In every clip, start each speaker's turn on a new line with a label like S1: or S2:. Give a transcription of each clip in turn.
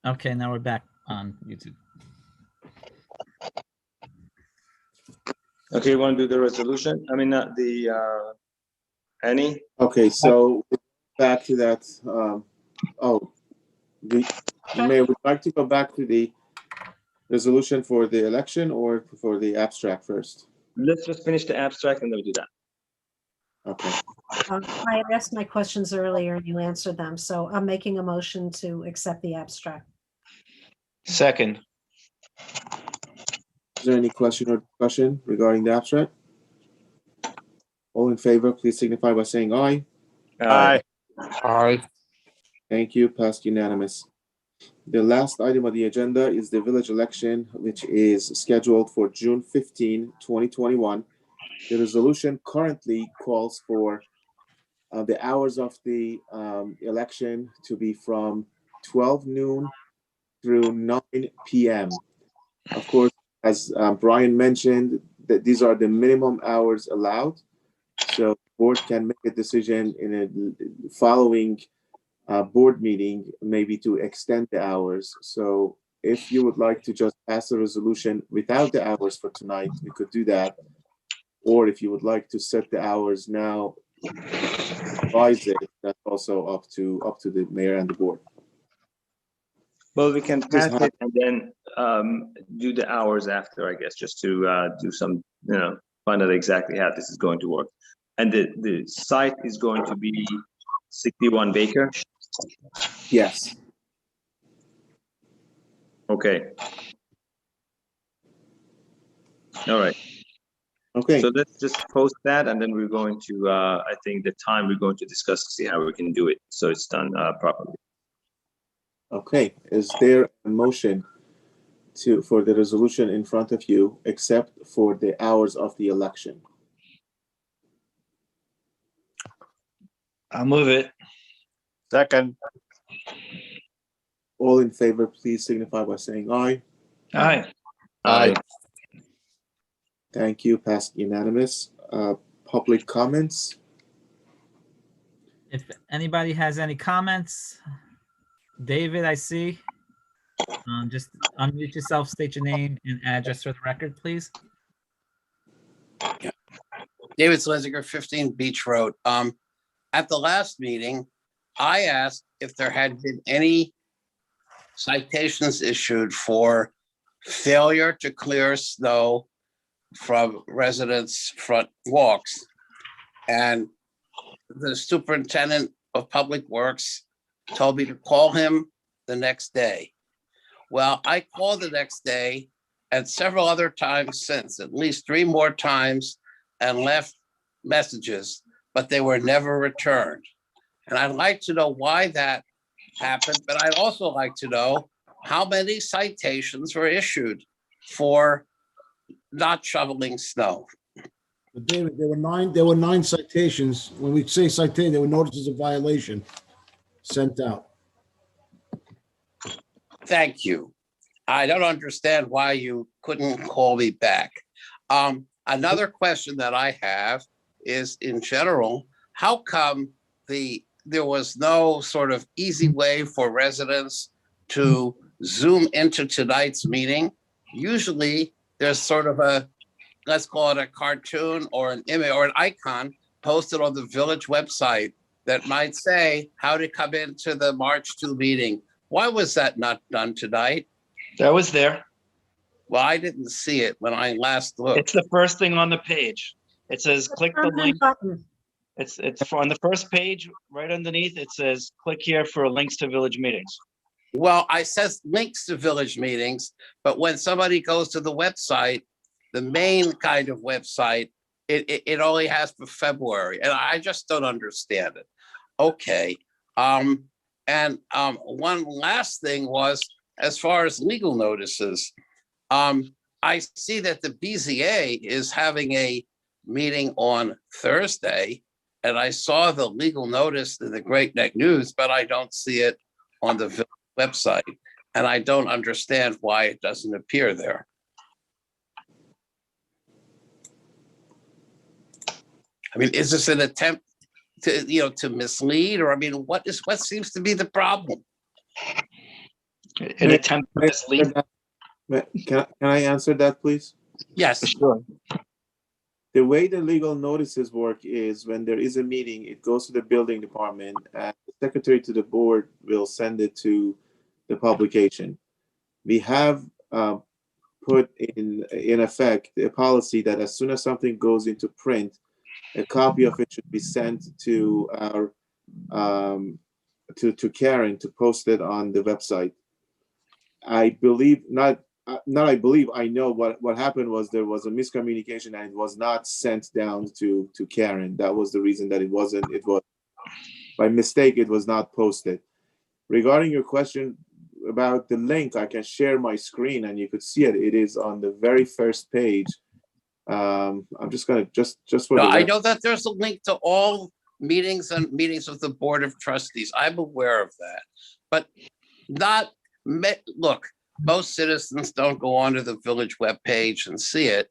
S1: Okay, now we're back on YouTube.
S2: Okay, you want to do the resolution? I mean, not the, Annie?
S3: Okay, so back to that. Mayor, would you like to go back to the resolution for the election or for the abstract first?
S2: Let's just finish the abstract and then we'll do that.
S3: Okay.
S4: I had asked my questions earlier and you answered them, so I'm making a motion to accept the abstract.
S5: Second.
S3: Is there any question or discussion regarding the abstract? All in favor, please signify by saying aye.
S2: Aye.
S5: Aye.
S3: Thank you. Passed unanimous. The last item of the agenda is the village election, which is scheduled for June 15, 2021. The resolution currently calls for the hours of the election to be from 12 noon through 9 p.m. Of course, as Brian mentioned, that these are the minimum hours allowed. So the board can make a decision in a following board meeting, maybe to extend the hours. So if you would like to just pass a resolution without the hours for tonight, we could do that. Or if you would like to set the hours now, revise it, that's also up to the mayor and the board.
S2: Well, we can pass it and then do the hours after, I guess, just to do some, find out exactly how this is going to work. And the site is going to be 61 Baker?
S3: Yes.
S2: Okay. All right.
S3: Okay.
S2: So let's just post that, and then we're going to, I think the time we're going to discuss to see how we can do it so it's done properly.
S3: Okay. Is there a motion for the resolution in front of you, except for the hours of the election?
S5: I'll move it.
S6: Second.
S3: All in favor, please signify by saying aye.
S5: Aye.
S2: Aye.
S3: Thank you. Passed unanimous. Public comments.
S1: If anybody has any comments, David, I see. Just unmute yourself, state your name and address for the record, please.
S7: David Slenziger, 15 Beach Road. At the last meeting, I asked if there had been any citations issued for failure to clear snow from residents' front walks. And the superintendent of public works told me to call him the next day. Well, I called the next day and several other times since, at least 3 more times, and left messages, but they were never returned. And I'd like to know why that happened, but I'd also like to know how many citations were issued for not shoveling snow.
S8: But David, there were 9 citations. When we say citation, there were notices of violation sent out.
S7: Thank you. I don't understand why you couldn't call me back. Another question that I have is, in general, how come there was no sort of easy way for residents to zoom into tonight's meeting? Usually there's sort of a, let's call it a cartoon or an image or an icon posted on the village website that might say how to come into the March 2 meeting. Why was that not done tonight?
S5: That was there.
S7: Well, I didn't see it when I last looked.
S5: It's the first thing on the page. It says, click the link.
S4: Button.
S5: It's on the first page, right underneath. It says, click here for links to village meetings.
S7: Well, I says links to village meetings, but when somebody goes to the website, the main kind of website, it only has for February, and I just don't understand it. Okay. One last thing was, as far as legal notices, I see that the BZA is having a meeting on Thursday, and I saw the legal notice in the Great Neck News, but I don't see it on the village website, and I don't understand why it doesn't appear there. I mean, is this an attempt to mislead, or I mean, what seems to be the problem?
S5: an attempt to mislead.
S3: Can I answer that, please?
S7: Yes,
S5: Sure.
S3: The way the legal notices work is when there is a meeting, it goes to the building department and the secretary to the board will send it to the publication. We have put in effect a policy that as soon as something goes into print, a copy of it should be sent to our to Karen to post it on the website. I believe I know what happened was there was a miscommunication and it was not sent down to Karen. That was the reason that it was by mistake, it was not posted. Regarding your question about the link, I can share my screen and you could see it. It is on the very first page. I'm just gonna just for
S7: no,
S3: the
S7: I know that there's a link to all meetings of the Board of Trustees. I'm aware of that. But look, most citizens don't go onto the village webpage and see it.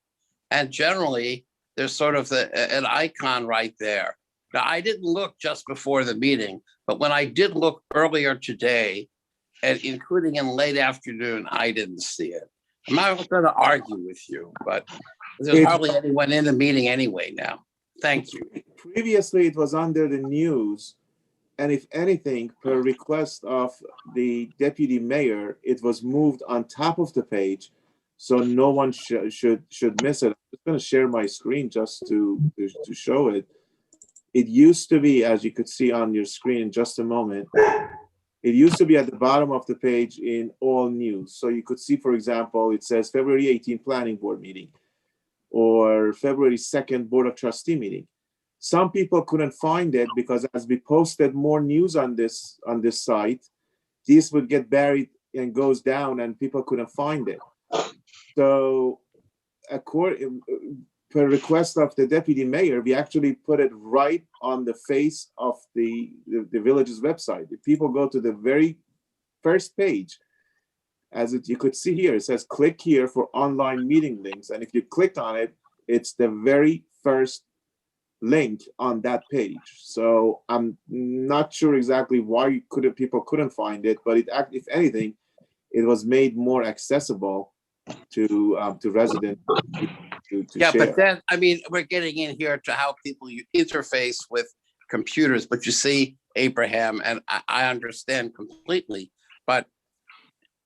S7: And generally, there's sort of an icon right there. Now, I didn't look just before the meeting, but when I did look earlier today, and including in late afternoon, I didn't see it. I'm not going to argue with you, but there's hardly anyone in the meeting anyway now. Thank you.
S3: Previously, it was under the news, and if anything, per request of the deputy mayor, it was moved on top of the page, so no one should miss it. I'm just going to share my screen just to show it. It used to be, as you could see on your screen in just a moment, it used to be at the bottom of the page in all news. So you could see, for example, it says February 18th Planning Board meeting or February 2nd Board of Trustee meeting. Some people couldn't find it because as we posted more news on this site, these would get buried and goes down and people couldn't find it. So per request of the deputy mayor, we actually put it right on the face of the village's website. If people go to the very first page, you could see here, it says click here for online meeting links. And if you click on it, it's the very first link on that page. So I'm not sure exactly why people couldn't find it, but if anything, it was made more accessible to residents to
S7: Yeah,
S3: share.
S7: but then, I mean, we're getting in here to how people interface with computers, but you see, Abraham, and I understand completely, but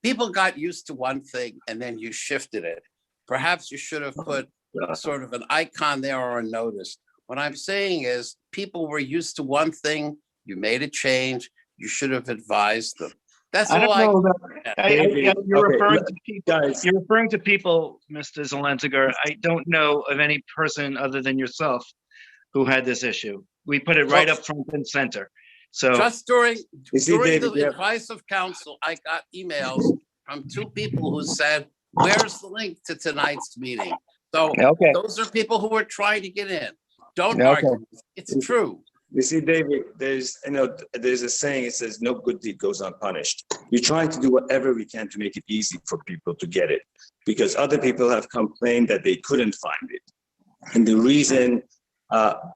S7: people got used to one thing and then you shifted it. Perhaps you should have put sort of an icon there or a notice. What I'm saying is people were used to one thing, you made a change, you should have advised them. That's
S5: I don't
S7: all
S5: know you're referring to people.
S2: Guys.
S5: You're referring to people, Mr. Zelenziger. I don't know of any person other than yourself who had this issue. We put it right up front and center. So
S7: Just during
S2: David,
S7: the advice of counsel, I got emails from two people who said, where's the link to tonight's meeting? So
S5: okay.
S7: those are people who are trying to get in. Don't
S5: Okay.
S7: argue. It's true.
S2: You see, David, there's a saying, it says, no good deed goes unpunished. We're trying to do whatever we can to make it easy for people to get it, because other people have complained that they couldn't find it. And the reason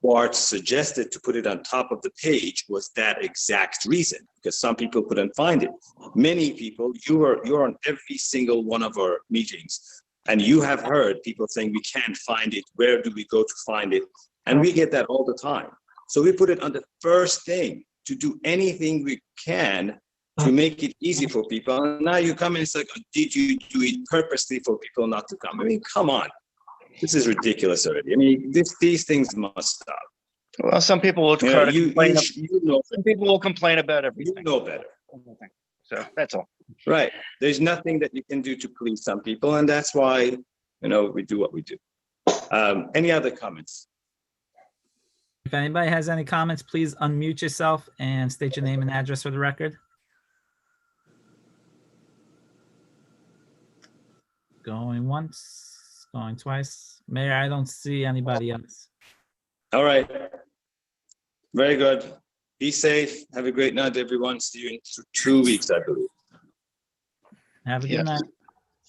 S2: Bart suggested to put it on top of the page was that exact reason, because some people couldn't find it. Many people, you're on every single one of our meetings, and you have heard people saying, we can't find it. Where do we go to find it? And we get that all the time. So we put it on the first thing to do anything we can to make it easy for people. And now you come and it's like, did you do it purposely for people not to come? I mean, come on. This is ridiculous already. I mean, these things must stop.
S5: Well, some people will try to complain. Some people will complain about
S2: You
S5: everything.
S2: know better.
S5: So that's all.
S2: Right. There's nothing that you can do to please some people. And that's why, we do what we do. Any other comments?
S1: If anybody has any comments, please unmute yourself and state your name and address for the record. Going once, going twice. Mayor, I don't see anybody else.
S2: All right. Very good. Be safe. Have a great night, everyone. See you in 2 weeks, I believe.
S1: Have a good
S5: Yes.
S1: night.